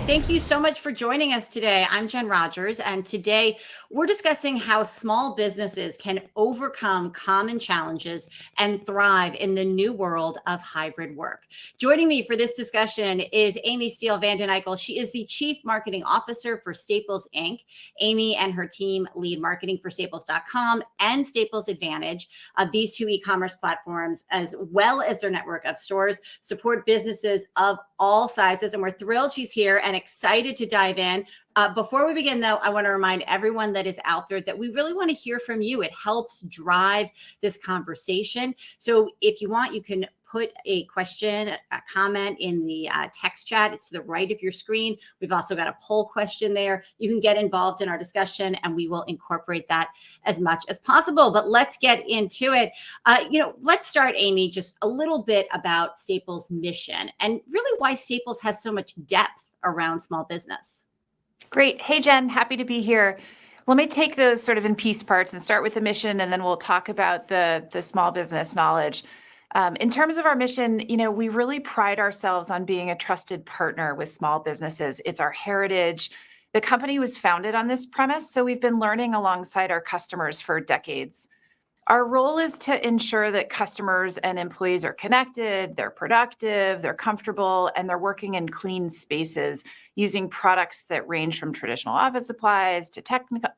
Thank you so much for joining us today. I'm Jen Rogers, and today we're discussing how small businesses can overcome common challenges and thrive in the new world of hybrid work. Joining me for this discussion is Amy Steele Vanden-Eykel. She is the Chief Marketing Officer for Staples Inc. Amy and her team lead marketing for Staples.com and Staples Advantage. These two e-commerce platforms, as well as their network of stores, support businesses of all sizes, and we're thrilled she's here and excited to dive in. Before we begin, though, I want to remind everyone that is out there that we really want to hear from you. It helps drive this conversation. So if you want, you can put a question, a comment in the text chat. It's to the right of your screen. We've also got a poll question there. You can get involved in our discussion, and we will incorporate that as much as possible. But let's get into it. Let's start, Amy, just a little bit about Staples' mission and really why Staples has so much depth around small business. Great. Hey, Jen, happy to be here. Let me take those sort of in piece parts and start with the mission, and then we'll talk about the small business knowledge. In terms of our mission, we really pride ourselves on being a trusted partner with small businesses. It's our heritage. The company was founded on this premise, so we've been learning alongside our customers for decades. Our role is to ensure that customers and employees are connected, they're productive, they're comfortable, and they're working in clean spaces using products that range from traditional office supplies to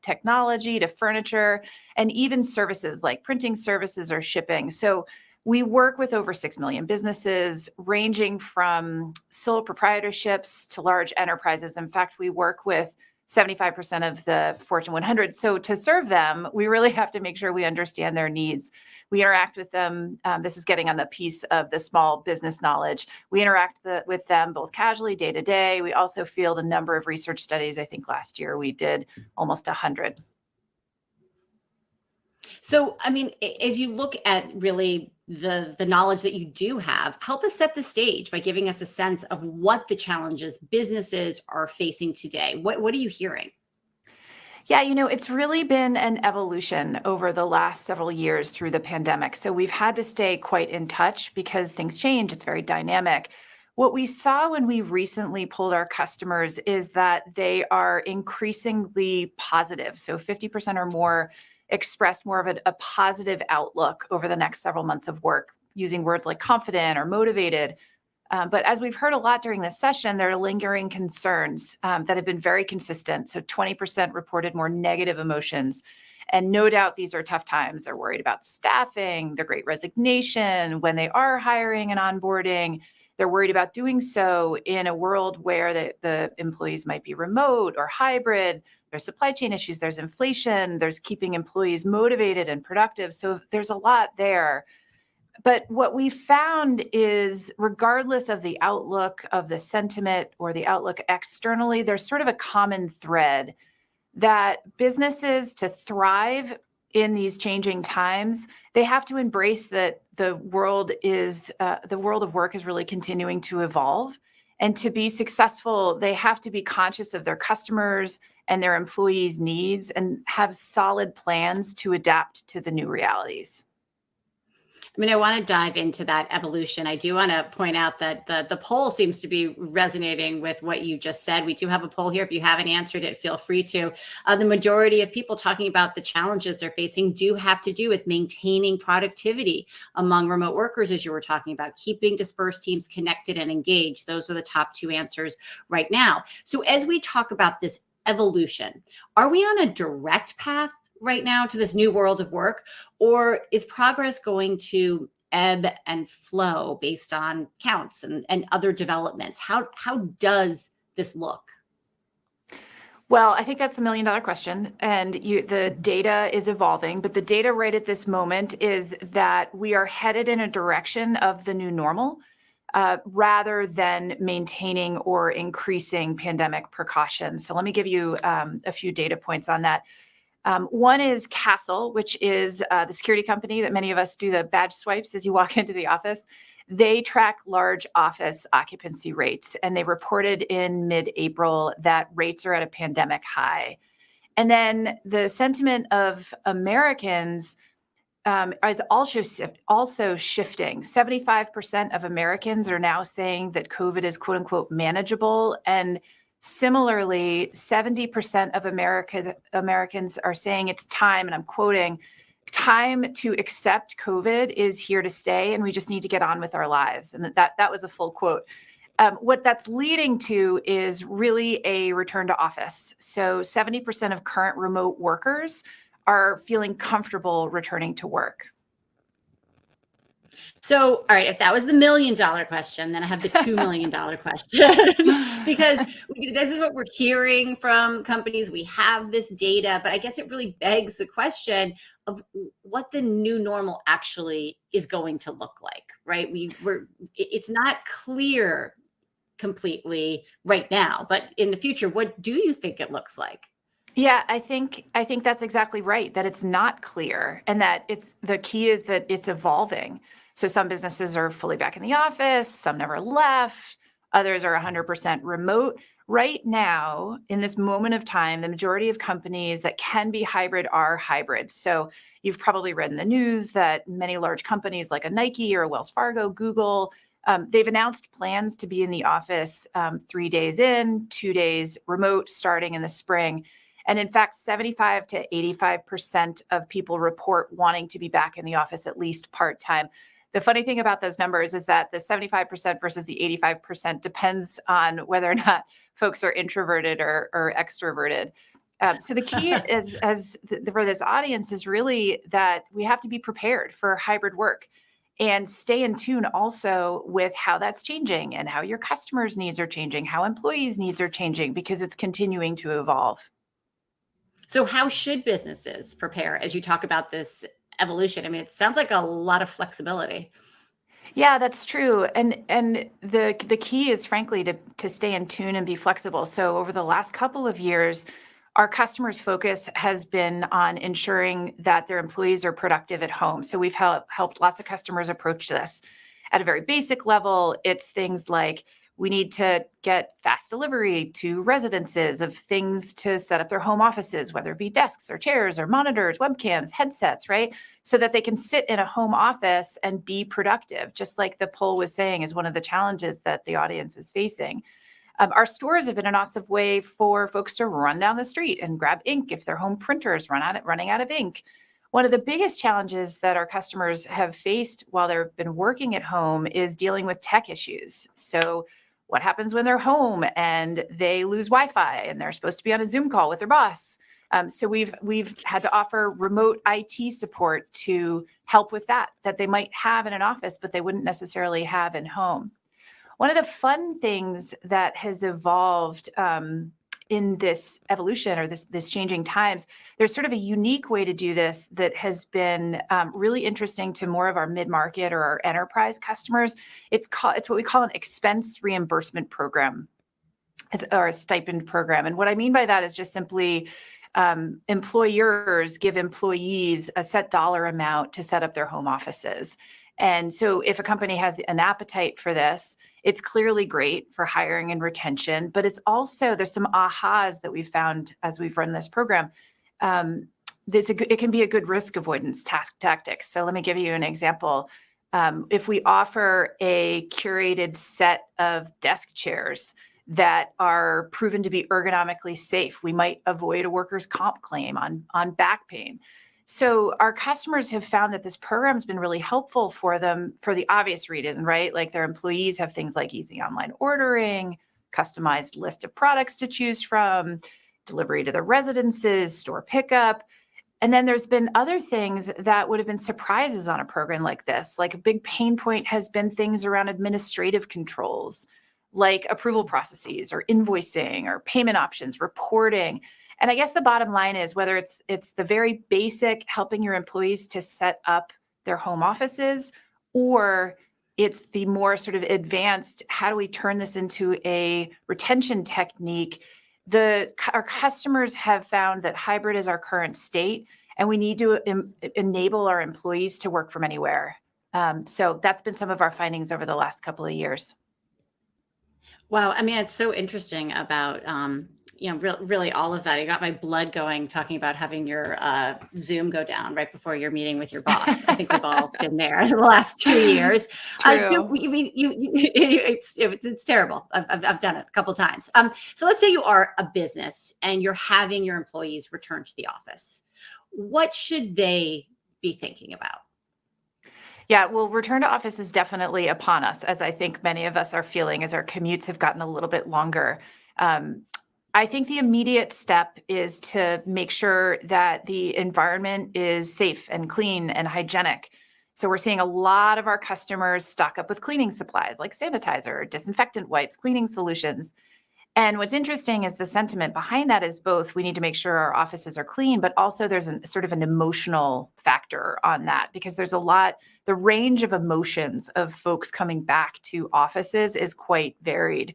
technology to furniture, and even services like printing services or shipping. So we work with over 6 million businesses, ranging from sole proprietorships to large enterprises. In fact, we work with 75% of the Fortune 100. So to serve them, we really have to make sure we understand their needs. We interact with them. This is getting on the piece of the small business knowledge. We interact with them both casually, day to day. We also field a number of research studies. I think last year we did almost 100. So, as you look at really the knowledge that you do have, help us set the stage by giving us a sense of what the challenges businesses are facing today. What are you hearing? Yeah, it's really been an evolution over the last several years through the pandemic. So we've had to stay quite in touch because things change. It's very dynamic. What we saw when we recently polled our customers is that they are increasingly positive. So 50% or more expressed more of a positive outlook over the next several months of work, using words like confident or motivated. But as we've heard a lot during this session, there are lingering concerns that have been very consistent. So 20% reported more negative emotions. And no doubt these are tough times. They're worried about staffing, the great resignation, when they are hiring and onboarding. They're worried about doing so in a world where the employees might be remote or hybrid. There's supply chain issues, there's inflation, there's keeping employees motivated and productive. So there's a lot there. But what we found is, regardless of the outlook of the sentiment or the outlook externally, there's sort of a common thread that businesses, to thrive in these changing times, they have to embrace that the world of work is really continuing to evolve. And to be successful, they have to be conscious of their customers and their employees' needs and have solid plans to adapt to the new realities. I want to dive into that evolution. I do want to point out that the poll seems to be resonating with what you just said. We do have a poll here. If you haven't answered it, feel free to. The majority of people talking about the challenges they're facing do have to do with maintaining productivity among remote workers, as you were talking about, keeping dispersed teams connected and engaged. Those are the top two answers right now. So as we talk about this evolution, are we on a direct path right now to this new world of work, or is progress going to ebb and flow based on counts and other developments? How does this look? Well, I think that's the $1 million question, and the data is evolving, but the data right at this moment is that we are headed in a direction of the new normal, rather than maintaining or increasing pandemic precautions. So let me give you a few data points on that. One is Castle, which is the security company that many of us do the badge swipes as you walk into the office. They track large office occupancy rates, and they reported in mid-April that rates are at a pandemic high. And then the sentiment of Americans is also shifting. 75% of Americans are now saying that COVID is, quote unquote, manageable, and Similarly, 70% of Americans are saying it's time, and I'm quoting, time to accept COVID is here to stay, and we just need to get on with our lives. And that was a full quote. What that's leading to is really a return to office. So 70% of current remote workers are feeling comfortable returning to work. So, all right, if that was the $1 million question, then I have the $2 million question because this is what we're hearing from companies. We have this data, but I guess it really begs the question of what the new normal actually is going to look like, right? It's not clear completely right now, but in the future, what do you think it looks like? Yeah, I think that's exactly right, that it's not clear, and that the key is that it's evolving. So some businesses are fully back in the office, some never left, others are 100% remote. Right now, in this moment of time, the majority of companies that can be hybrid are hybrid. So you've probably read in the news that many large companies like a Nike or a Wells Fargo, Google, they've announced plans to be in the office 3 days in, 2 days remote starting in the spring. And in fact, 75 to 85% of people report wanting to be back in the office at least part-time. The funny thing about those numbers is that the 75% versus the 85% depends on whether or not folks are introverted or extroverted. So the key is, for this audience, is really that we have to be prepared for hybrid work and stay in tune also with how that's changing and how your customers' needs are changing, how employees' needs are changing, because it's continuing to evolve. So how should businesses prepare as you talk about this evolution? I mean, it sounds like a lot of flexibility. Yeah, that's true. And the key is frankly to stay in tune and be flexible. So over the last couple of years, our customers' focus has been on ensuring that their employees are productive at home. So we've helped lots of customers approach this at a very basic level. It's things like we need to get fast delivery to residences of things to set up their home offices, whether it be desks or chairs or monitors, webcams, headsets, right? So that they can sit in a home office and be productive, just like the poll was saying is one of the challenges that the audience is facing. Our stores have been an awesome way for folks to run down the street and grab ink if their home printers running out of ink. One of the biggest challenges that our customers have faced while they've been working at home is dealing with tech issues. So what happens when they're home and they lose Wi-Fi and they're supposed to be on a Zoom call with their boss? So we've had to offer remote IT support to help with that they might have in an office, but they wouldn't necessarily have in home. One of the fun things that has evolved in this evolution or this changing times, there's sort of a unique way to do this that has been really interesting to more of our mid-market or our enterprise customers. It's what we call an expense reimbursement program or a stipend program. And what I mean by that is just simply employers give employees a set dollar amount to set up their home offices. And so if a company has an appetite for this, it's clearly great for hiring and retention, but it's also, there's some ahas that we've found as we've run this program. It can be a good risk avoidance tactic. So let me give you an example. If we offer a curated set of desk chairs that are proven to be ergonomically safe, we might avoid a workers' comp claim on back pain. So our customers have found that this program has been really helpful for them for the obvious reason, right? Like their employees have things like easy online ordering, customized list of products to choose from, delivery to their residences, store pickup. And then there's been other things that would have been surprises on a program like this. Like a big pain point has been things around administrative controls, like approval processes or invoicing or payment options, reporting. And I guess the bottom line is whether it's the very basic helping your employees to set up their home offices, or it's the more sort of advanced, how do we turn this into a retention technique? Our customers have found that hybrid is our current state, and we need to enable our employees to work from anywhere. So that's been some of our findings over the last couple of years. Wow. I mean, it's so interesting about Really all of that. I got my blood going talking about having your Zoom go down right before your meeting with your boss. I think we've all been there in the last 2 years. It's So true. you mean it's terrible. I've done it a couple times. So let's say you are a business and you're having your employees return to the office. What should they be thinking about? Yeah, well, return to office is definitely upon us, as I think many of us are feeling as our commutes have gotten a little bit longer. Um, I think the immediate step is to make sure that the environment is safe and clean and hygienic. So we're seeing a lot of our customers stock up with cleaning supplies like sanitizer, disinfectant wipes, cleaning solutions. And what's interesting is the sentiment behind that is both we need to make sure our offices are clean, but also there's sort of an emotional factor on that because there's a lot, the range of emotions of folks coming back to offices is quite varied.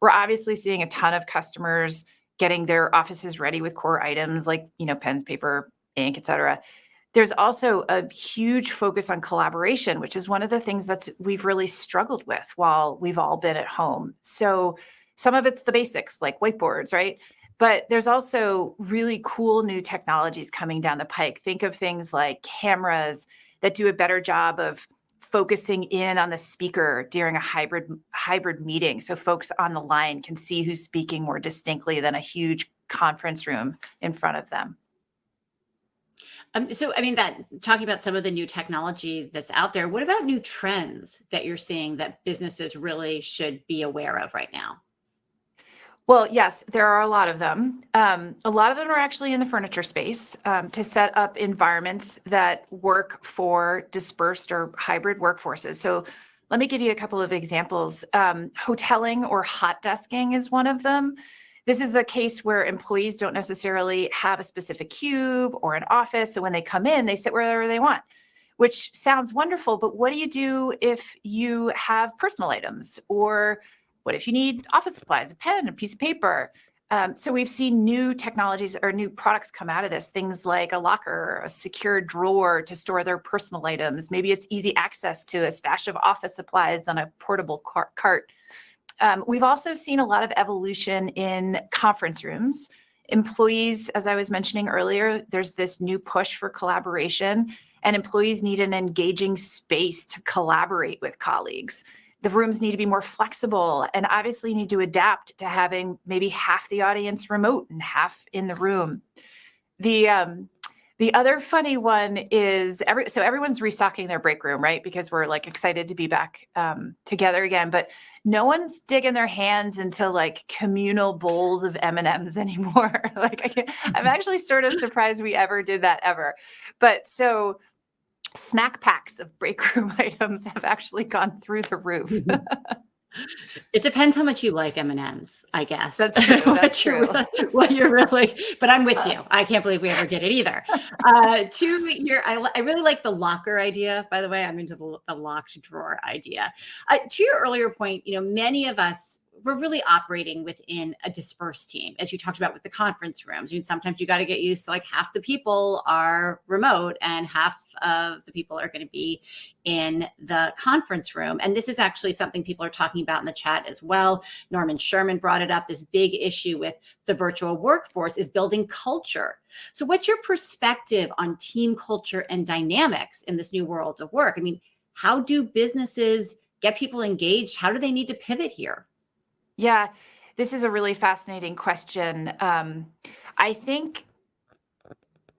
We're obviously seeing a ton of customers getting their offices ready with core items like, pens, paper, ink, et cetera. There's also a huge focus on collaboration, which is one of the things that we've really struggled with while we've all been at home. So some of it's the basics like whiteboards, right? But there's also really cool new technologies coming down the pike. Think of things like cameras that do a better job of focusing in on the speaker during a hybrid meeting. So folks on the line can see who's speaking more distinctly than a huge conference room in front of them. So, I mean, that talking about some of the new technology that's out there, what about new trends that you're seeing that businesses really should be aware of right now? Well, yes, there are a lot of them. A lot of them are actually in the furniture space to set up environments that work for dispersed or hybrid workforces. So let me give you a couple of examples. Hoteling or hot desking is one of them. This is the case where employees don't necessarily have a specific cube or an office. So when they come in, they sit wherever they want, which sounds wonderful. But what do you do if you have personal items? Or what if you need office supplies, a pen, a piece of paper? So we've seen new technologies or new products come out of this, things like a locker, a secure drawer to store their personal items. Maybe it's easy access to a stash of office supplies on a portable cart. We've also seen a lot of evolution in conference rooms. Employees, as I was mentioning earlier, there's this new push for collaboration, and employees need an engaging space to collaborate with colleagues. The rooms need to be more flexible and obviously need to adapt to having maybe half the audience remote and half in the room. The other funny one is everyone's restocking their break room, right? Because we're like excited to be back together again, but no one's digging their hands into like communal bowls of M&Ms anymore. I'm actually sort of surprised we ever did that ever. But so snack packs of break room items have actually gone through the roof. It depends how much you like M&Ms, I guess. That's true. That's true. What you're really, but I'm with you. I can't believe we ever did it either. I really like the locker idea, by the way. I'm into the locked drawer idea. To your earlier point, many of us, we're really operating within a dispersed team, as you talked about with the conference rooms. I mean, sometimes you got to get used to like half the people are remote and half of the people are going to be in the conference room. And this is actually something people are talking about in the chat as well. Norman Sherman brought it up. This big issue with the virtual workforce is building culture. So what's your perspective on team culture and dynamics in this new world of work? I mean, how do businesses get people engaged? How do they need to pivot here? Yeah, this is a really fascinating question. I think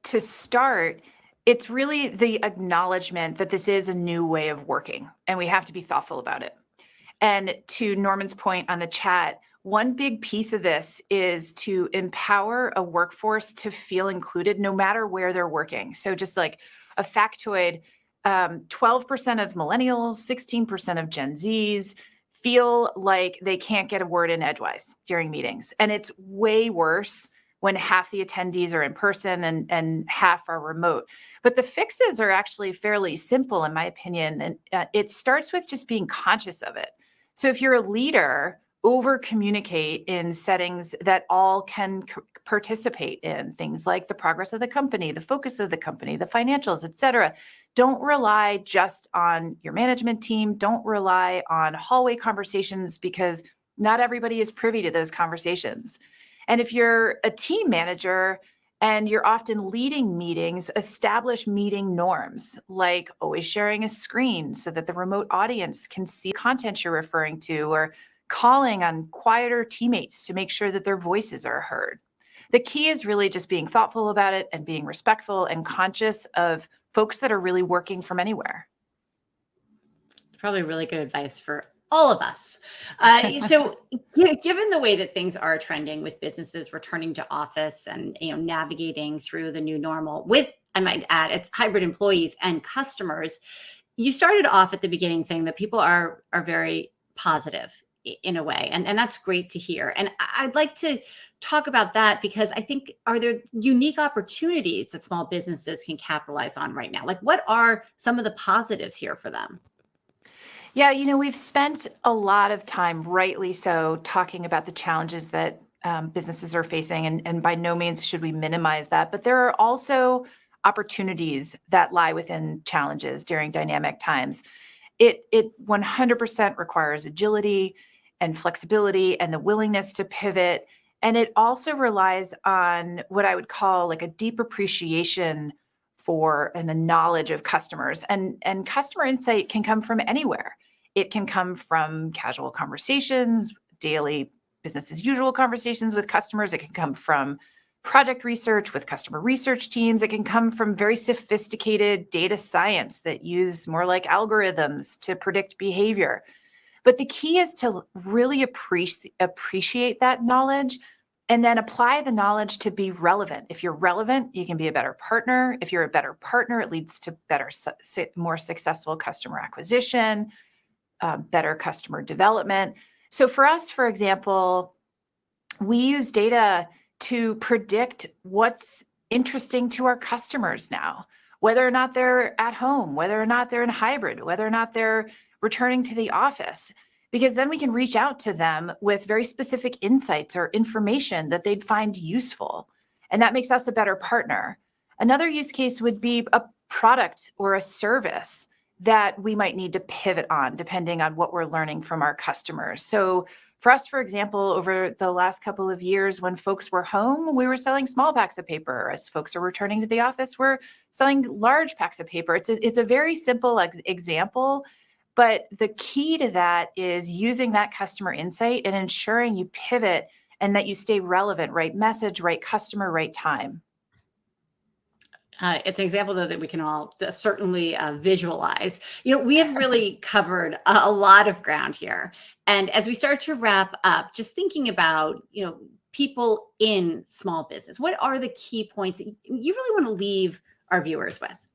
to start, it's really the acknowledgement that this is a new way of working and we have to be thoughtful about it. And to Norman's point on the chat, one big piece of this is to empower a workforce to feel included no matter where they're working. So just like a factoid, 12% of millennials, 16% of Gen Zs, feel like they can't get a word in edgewise during meetings. And it's way worse when half the attendees are in person and half are remote. But the fixes are actually fairly simple, in my opinion. And it starts with just being conscious of it. So if you're a leader, over communicate in settings that all can participate in, things like the progress of the company, the focus of the company, the financials, et cetera. Don't rely just on your management team. Don't rely on hallway conversations because not everybody is privy to those conversations. And if you're a team manager and you're often leading meetings, establish meeting norms, like always sharing a screen so that the remote audience can see content you're referring to, or calling on quieter teammates to make sure that their voices are heard. The key is really just being thoughtful about it and being respectful and conscious of folks that are really working from anywhere. Probably really good advice for all of us. Given the way that things are trending with businesses returning to office and navigating through the new normal with, I might add, it's hybrid employees and customers, you started off at the beginning saying that people are very positive in a way, and that's great to hear. And I'd like to talk about that because I think, are there unique opportunities that small businesses can capitalize on right now? Like, what are some of the positives here for them? Yeah, we've spent a lot of time, rightly so, talking about the challenges that businesses are facing, and by no means should we minimize that. But there are also opportunities that lie within challenges during dynamic times. It 100% requires agility and flexibility and the willingness to pivot. And it also relies on what I would call like a deep appreciation for and a knowledge of customers. And customer insight can come from anywhere. It can come from casual conversations, daily business as usual conversations with customers. It can come from project research with customer research teams. It can come from very sophisticated data science that use more like algorithms to predict behavior. But the key is to really appreciate that knowledge and then apply the knowledge to be relevant. If you're relevant, you can be a better partner. If you're a better partner, it leads to better, more successful customer acquisition, better customer development. So for us, for example, we use data to predict what's interesting to our customers now, whether or not they're at home, whether or not they're in hybrid, whether or not they're returning to the office, because then we can reach out to them with very specific insights or information that they'd find useful. And that makes us a better partner. Another use case would be a product or a service that we might need to pivot on, depending on what we're learning from our customers. So for us, for example, over the last couple of years, when folks were home, we were selling small packs of paper. As folks are returning to the office, we're selling large packs of paper. It's a very simple example, but the key to that is using that customer insight and ensuring you pivot and that you stay relevant, right message, right customer, right time. It's an example, though, that we can all certainly visualize. We have really covered a lot of ground here. And as we start to wrap up, just thinking about, people in small business, what are the key points that you really want to leave our viewers with?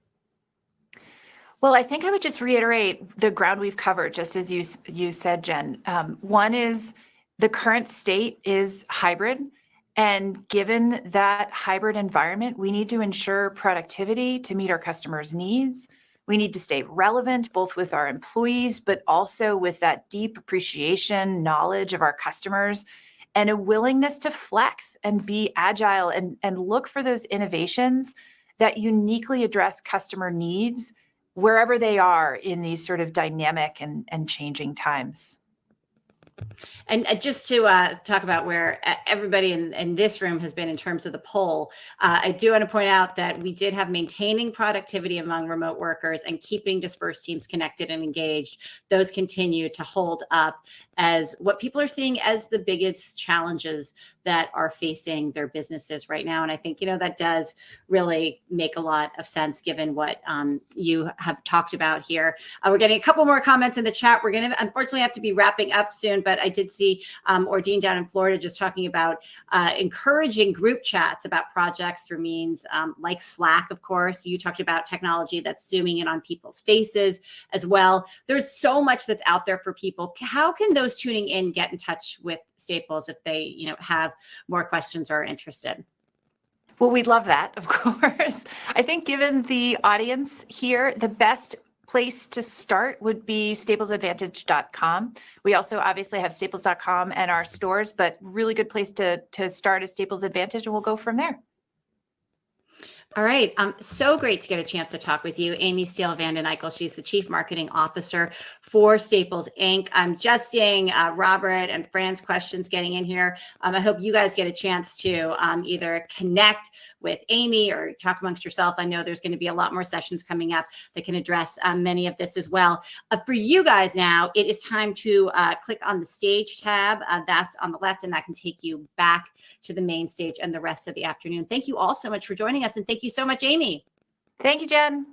Well, I think I would just reiterate the ground we've covered, just as you said, Jen. One is the current state is hybrid. And given that hybrid environment, we need to ensure productivity to meet our customers' needs. We need to stay relevant, both with our employees, but also with that deep appreciation, knowledge of our customers, and a willingness to flex and be agile and look for those innovations that uniquely address customer needs wherever they are in these sort of dynamic and changing times. And just to talk about where everybody in this room has been in terms of the poll, I do want to point out that we did have maintaining productivity among remote workers and keeping dispersed teams connected and engaged. Those continue to hold up as what people are seeing as the biggest challenges that are facing their businesses right now. And I think, that does really make a lot of sense given what you have talked about here. We're getting a couple more comments in the chat. We're going to unfortunately have to be wrapping up soon, but I did see Ordine down in Florida just talking about encouraging group chats about projects through means like Slack, of course. You talked about technology that's zooming in on people's faces as well. There's so much that's out there for people. How can those tuning in get in touch with Staples if they, have more questions or are interested? Well, we'd love that, of course. I think given the audience here, the best place to start would be staplesadvantage.com. We also obviously have staples.com and our stores, but really good place to start is Staples Advantage, and we'll go from there. All right. So great to get a chance to talk with you. Amy Steele Vanden-Eykel. She's the Chief Marketing Officer for Staples Inc. I'm just seeing Robert and Fran's questions getting in here. I hope you guys get a chance to either connect with Amy or talk amongst yourself. I know there's going to be a lot more sessions coming up that can address many of this as well. For you guys now, it is time to click on the stage tab. That's on the left, and that can take you back to the main stage and the rest of the afternoon. Thank you all so much for joining us. And thank you so much, Amy. Thank you, Jen.